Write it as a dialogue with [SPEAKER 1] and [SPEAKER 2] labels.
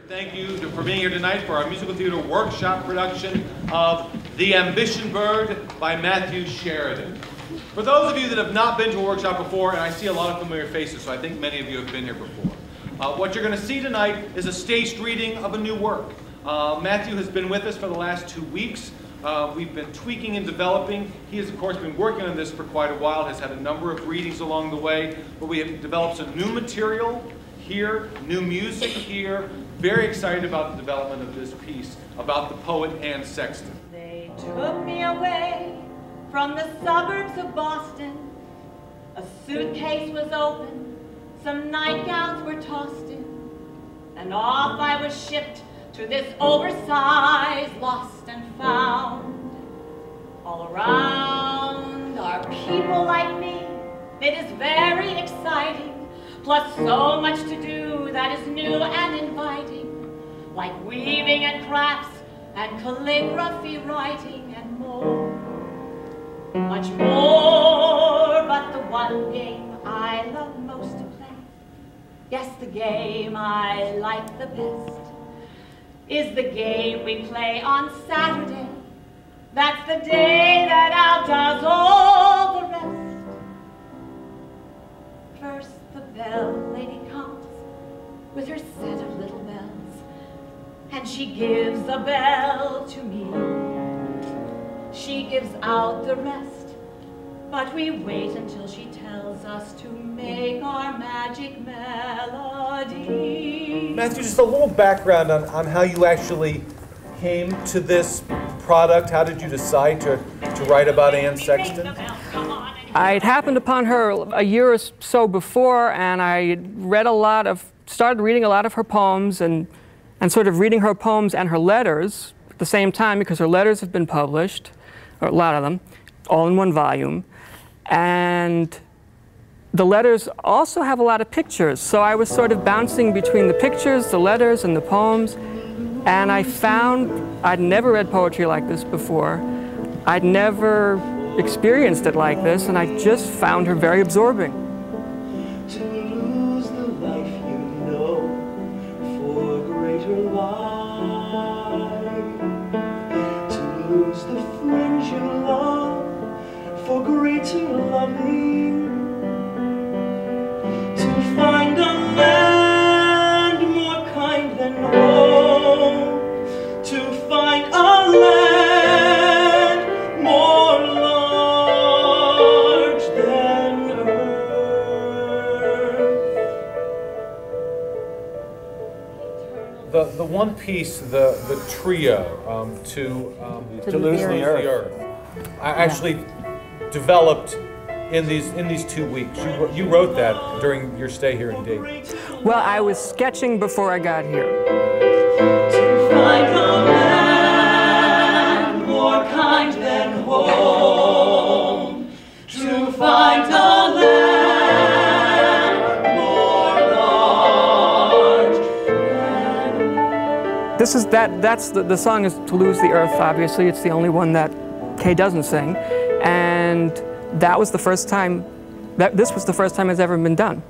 [SPEAKER 1] Thank you for being here tonight for our musical theater workshop production of The Ambition Bird by Matthew Sheridan. For those of you that have not been to a workshop before, and I see a lot of familiar faces, so I think many of you have been here before, what you're going to see tonight is a staged reading of a new work. Matthew has been with us for the last 2 weeks. We've been tweaking and developing. He has, of course, been working on this for quite a while, has had a number of readings along the way, but we have developed some new material here, new music here. Very excited about the development of this piece about the poet Anne Sexton.
[SPEAKER 2] They took me away from the suburbs of Boston. A suitcase was open, some nightgowns were tossed in, and off I was shipped to this oversized lost and found. All around are people like me. It is very exciting. Plus so much to do that is new and inviting, like weaving and crafts and calligraphy writing and more. Much more, but the one game I love most to play, yes, the game I like the best, is the game we play on Saturday. That's the day that outdoes all the rest. First, the bell lady comes with her set of little bells, and she gives a bell to me. She gives out the rest, but we wait until she tells us to make our magic melody.
[SPEAKER 3] Matthew, just a little background on how you actually came to this product. How did you decide to write about Anne Sexton?
[SPEAKER 4] I'd happened upon her a year or so before, and I started reading a lot of her poems and sort of reading her poems and her letters at the same time, because her letters have been published, or a lot of them, all in one volume. And the letters also have a lot of pictures, so I was sort of bouncing between the pictures, the letters, and the poems, and I found I'd never read poetry like this before. I'd never experienced it like this, and I just found her very absorbing.
[SPEAKER 5] To lose the life you know for greater life, to lose the friends you love for greater loving, to find a land more kind than home, to find a land more large than earth.
[SPEAKER 3] The one piece, the trio, to lose the earth, I actually developed in these 2 weeks. You wrote that during your stay here in Dayton.
[SPEAKER 4] Well, I was sketching before I got here.
[SPEAKER 5] To find a land more kind than home, to find a land more large than
[SPEAKER 4] The song is To Lose the Earth, obviously. It's the only one that Kay doesn't sing. And that was the first time, this was the first time it's ever been done.